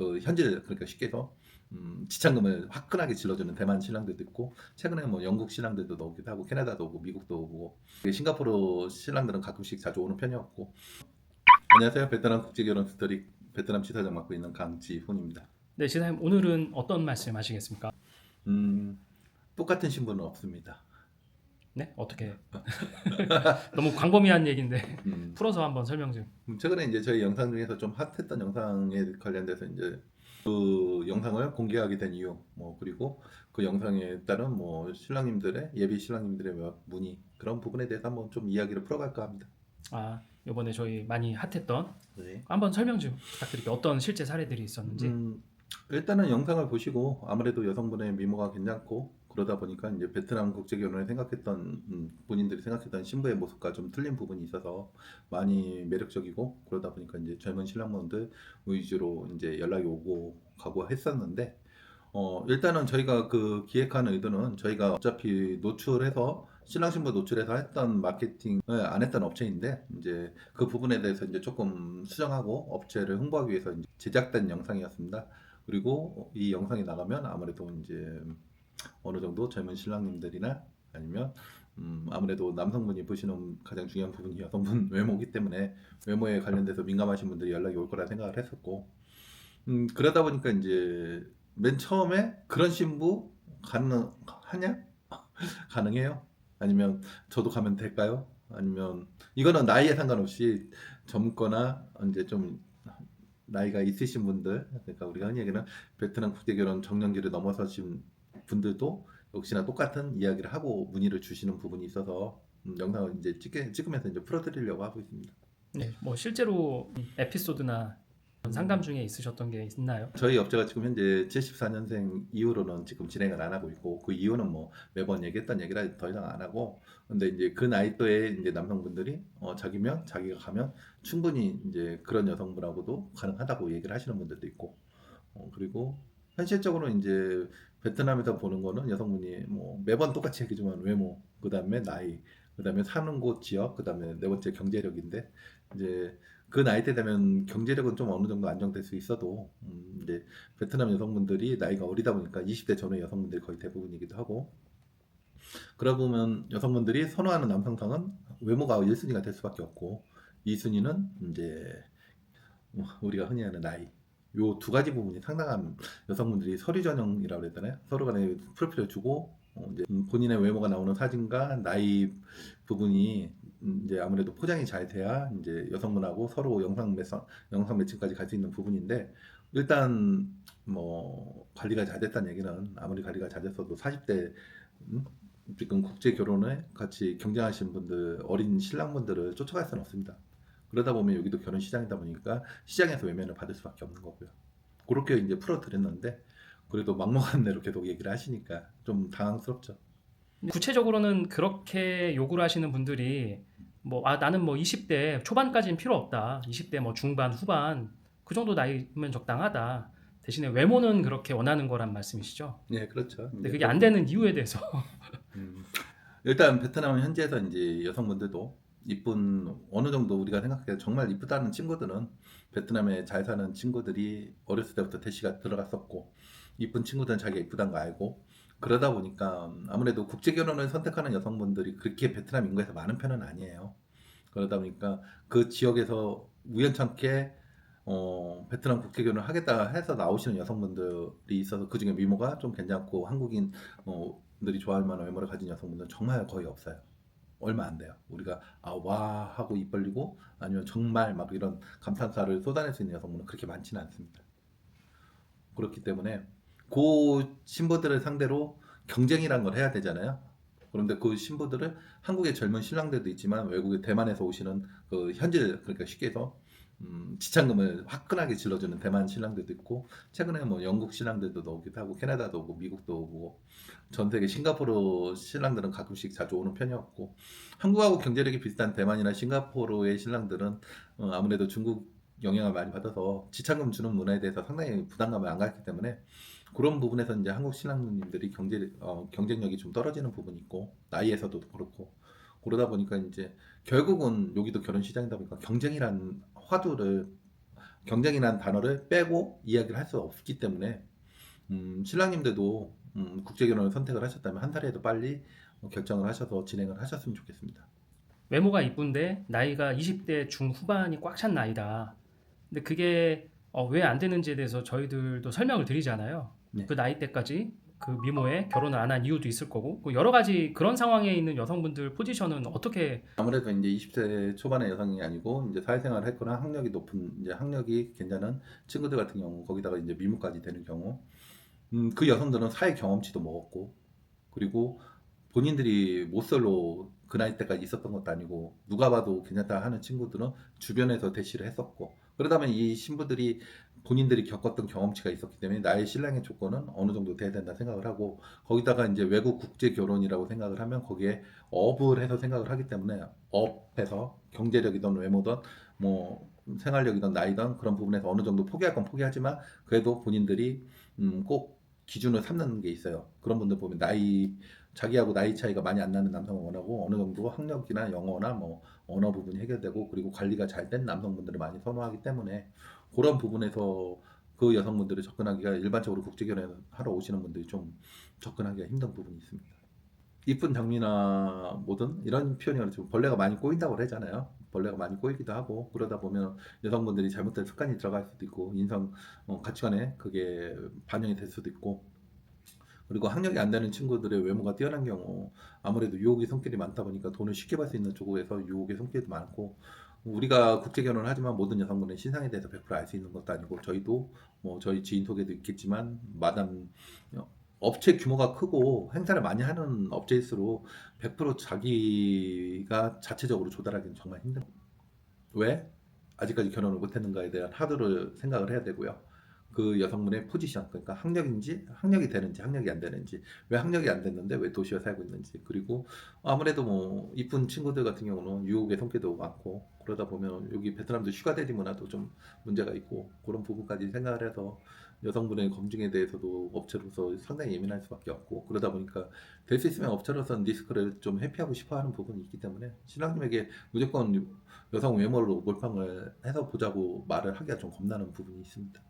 그 현질 그러니까 쉽게 해서 지참금을 화끈하게 질러주는 대만 신랑들도 있고 최근에 뭐 영국 신랑들도 오기도 하고 캐나다도 오고 미국도 오고 싱가포르 신랑들은 가끔씩 자주 오는 편이었고. 안녕하세요. 베트남 국제결혼 스토리 베트남 지사장 맡고 있는 강지훈입니다. 네, 지사님 오늘은 어떤 말씀 하시겠습니까? 음, 똑같은 신분은 없습니다. 네, 어떻게 너무 광범위한 얘기인데 음, 풀어서 한번 설명 좀. 최근에 이제 저희 영상 중에서 좀 핫했던 영상에 관련돼서 이제 그 영상을 공개하게 된 이유, 뭐 그리고 그 영상에 따른 뭐 신랑님들의 예비 신랑님들의 문의 그런 부분에 대해서 한번 좀 이야기를 풀어갈까 합니다. 이번에 저희 많이 핫했던 네. 한번 설명 좀 부탁드릴게요. 어떤 실제 사례들이 있었는지. 음, 일단은 영상을 보시고 아무래도 여성분의 미모가 괜찮고 그러다 보니까 이제 베트남 국제 결혼을 생각했던 본인들이 생각했던 신부의 모습과 좀 틀린 부분이 있어서 많이 매력적이고 그러다 보니까 이제 젊은 신랑분들 위주로 이제 연락이 오고 가고 했었는데 일단은 저희가 그 기획하는 의도는 저희가 어차피 노출해서 신랑 신부 노출해서 했던 마케팅을 안 했던 업체인데 이제 그 부분에 대해서 이제 조금 수정하고 업체를 홍보하기 위해서 이제 제작된 영상이었습니다. 그리고 이 영상이 나가면 아무래도 이제 어느 정도 젊은 신랑님들이나 아니면 아무래도 남성분이 보시는 가장 중요한 부분이 여성분 외모이기 때문에 외모에 관련돼서 민감하신 분들이 연락이 올 거라 생각을 했었고 그러다 보니까 이제 맨 처음에 그런 신부 가능하냐? 가능해요? 아니면 저도 가면 될까요? 아니면 이거는 나이에 상관없이 젊거나 이제 좀 나이가 있으신 분들, 그러니까 우리가 흔히 얘기하는 베트남 국제결혼 정년기를 넘어서신 분들도 역시나 똑같은 이야기를 하고 문의를 주시는 부분이 있어서 영상을 이제 찍으면서 이제 풀어드리려고 하고 있습니다. 네, 뭐 실제로 에피소드나 상담 중에 있으셨던 게 있나요? 저희 업체가 지금 현재 74년생 이후로는 지금 진행을 안 하고 있고 그 이유는 뭐 매번 얘기했던 얘기라 더 이상 안 하고 근데 이제 그 나이대에 이제 남성분들이 자기면 자기가 가면 충분히 이제 그런 여성분하고도 가능하다고 얘기를 하시는 분들도 있고 그리고 현실적으로 이제 베트남에서 보는 거는 여성분이 뭐 매번 똑같이 얘기지만 외모 그다음에 나이 그다음에 사는 곳 지역 그다음에 네 번째 경제력인데 이제 그 나이대 되면 경제력은 좀 어느 정도 안정될 수 있어도 이제 베트남 여성분들이 나이가 어리다 보니까 20대 전후 여성분들이 거의 대부분이기도 하고 그러다 보면 여성분들이 선호하는 남성상은 외모가 1순위가 될 수밖에 없고 2순위는 이제 우리가 흔히 하는 나이 요 두 가지 부분이 상당한 여성분들이 서류 전형이라고 그랬잖아요. 서로 간에 프로필을 주고 이제 본인의 외모가 나오는 사진과 나이 부분이 이제 아무래도 포장이 잘 돼야 이제 여성분하고 서로 영상 매칭까지 갈 수 있는 부분인데 일단 뭐 관리가 잘 됐다는 얘기는 아무리 관리가 잘 됐어도 40대 지금 국제 결혼에 같이 경쟁하시는 분들 어린 신랑분들을 쫓아갈 수는 없습니다. 그러다 보면 여기도 결혼 시장이다 보니까 시장에서 외면을 받을 수밖에 없는 거고요. 그렇게 이제 풀어드렸는데 그래도 막무가내 대로 계속 얘기를 하시니까 좀 당황스럽죠. 구체적으로는 그렇게 요구를 하시는 분들이 나는 뭐 20대 초반까지는 필요 없다. 20대 뭐 중반, 후반 그 정도 나이면 적당하다. 대신에 외모는 그렇게 원하는 거란 말씀이시죠? 네, 그렇죠. 근데 이제 그게 안 그렇게 되는 이유에 대해서 음, 일단 베트남 현지에서 이제 여성분들도 이쁜 어느 정도 우리가 생각해 정말 이쁘다는 친구들은 베트남에 잘 사는 친구들이 어렸을 때부터 대시가 들어갔었고 이쁜 친구들은 자기가 이쁘다는 거 알고 그러다 보니까 아무래도 국제 결혼을 선택하는 여성분들이 그렇게 베트남 인구에서 많은 편은 아니에요. 그러다 보니까 그 지역에서 우연찮게 베트남 국제 결혼을 하겠다 해서 나오시는 여성분들이 있어서 그중에 미모가 좀 괜찮고 한국인 들이 좋아할 만한 외모를 가진 여성분들은 정말 거의 없어요. 얼마 안 돼요. 우리가 와 하고 입 벌리고 아니면 정말 막 이런 감탄사를 쏟아낼 수 있는 여성분은 그렇게 많지는 않습니다. 그렇기 때문에 그 신부들을 상대로 경쟁이란 걸 해야 되잖아요. 그런데 그 신부들을 한국의 젊은 신랑들도 있지만 외국의 대만에서 오시는 그 현질 그러니까 쉽게 해서 지참금을 화끈하게 질러주는 대만 신랑들도 있고 최근에 뭐 영국 신랑들도 오기도 하고 캐나다도 오고 미국도 오고 전 세계 싱가포르 신랑들은 가끔씩 자주 오는 편이었고 한국하고 경제력이 비슷한 대만이나 싱가포르의 신랑들은 아무래도 중국 영향을 많이 받아서 지참금 주는 문화에 대해서 상당히 부담감을 안 갖기 때문에 그런 부분에서 이제 한국 신랑님들이 경쟁력이 좀 떨어지는 부분이 있고 나이에서도 그렇고 그러다 보니까 이제 결국은 여기도 결혼 시장이다 보니까 경쟁이란 화두를 경쟁이라는 단어를 빼고 이야기를 할 수 없기 때문에 신랑님들도 국제 결혼을 선택을 하셨다면 한 살이라도 빨리 결정을 하셔서 진행을 하셨으면 좋겠습니다. 외모가 이쁜데 나이가 20대 중후반이 꽉 찬 나이다. 근데 그게 왜 안 되는지에 대해서 저희들도 설명을 드리잖아요. 네. 그 나이 때까지 그 미모에 결혼을 안 한 이유도 있을 거고 그 여러 가지 그런 상황에 있는 여성분들 포지션은 어떻게 아무래도 이제 20대 초반의 여성이 아니고 이제 사회생활을 했거나 학력이 높은 이제 학력이 괜찮은 친구들 같은 경우 거기다가 이제 미모까지 되는 경우 그 여성들은 사회 경험치도 먹었고 그리고 본인들이 모쏠로 그 나이 때까지 있었던 것도 아니고 누가 봐도 괜찮다 하는 친구들은 주변에서 대시를 했었고 그러다 보면 이 신부들이 본인들이 겪었던 경험치가 있었기 때문에 나의 신랑의 조건은 어느 정도 돼야 된다 생각을 하고 거기다가 이제 외국 국제 결혼이라고 생각을 하면 거기에 업을 해서 생각을 하기 때문에 업해서 경제력이든 외모든 뭐 생활력이든 나이든 그런 부분에서 어느 정도 포기할 건 포기하지만 그래도 본인들이 꼭 기준을 삼는 게 있어요. 그런 분들 보면 자기하고 나이 차이가 많이 안 나는 남성을 원하고 어느 정도 학력이나 영어나 뭐 언어 부분이 해결되고 그리고 관리가 잘 된 남성분들을 많이 선호하기 때문에 그런 부분에서 그 여성분들을 접근하기가 일반적으로 국제결혼 하러 오시는 분들이 좀 접근하기가 힘든 부분이 있습니다. 이쁜 장미나 뭐든 이런 표현이 그렇죠. 벌레가 많이 꼬인다고 그러잖아요. 벌레가 많이 꼬이기도 하고 그러다 보면 여성분들이 잘못된 습관이 들어갈 수도 있고 인성 가치관에 그게 반영이 될 수도 있고 그리고 학력이 안 되는 친구들의 외모가 뛰어난 경우 아무래도 유혹의 손길이 많다 보니까 돈을 쉽게 벌 수 있는 쪽에서 유혹의 손길도 많고 우리가 국제 결혼을 하지만 모든 여성분의 신상에 대해서 100% 알 수 있는 것도 아니고 저희도 뭐 저희 지인 소개도 있겠지만 마담 업체 규모가 크고 행사를 많이 하는 업체일수록 100% 자기가 자체적으로 조달하기는 정말 힘든 왜 아직까지 결혼을 못했는가에 대한 하도를 생각을 해야 되고요. 그 여성분의 포지션, 그러니까 학력이 되는지, 학력이 안 되는지, 왜 학력이 안 됐는데 왜 도시에 살고 있는지, 그리고 아무래도 뭐 이쁜 친구들 같은 경우는 유혹의 성격도 많고 그러다 보면 여기 베트남도 슈가데디 문화도 좀 문제가 있고 그런 부분까지 생각을 해서 여성분의 검증에 대해서도 업체로서 상당히 예민할 수밖에 없고 그러다 보니까 될 수 있으면 업체로서는 리스크를 좀 회피하고 싶어하는 부분이 있기 때문에 신랑님에게 무조건 여성 외모로 몰빵을 해서 보자고 말을 하기가 좀 겁나는 부분이 있습니다.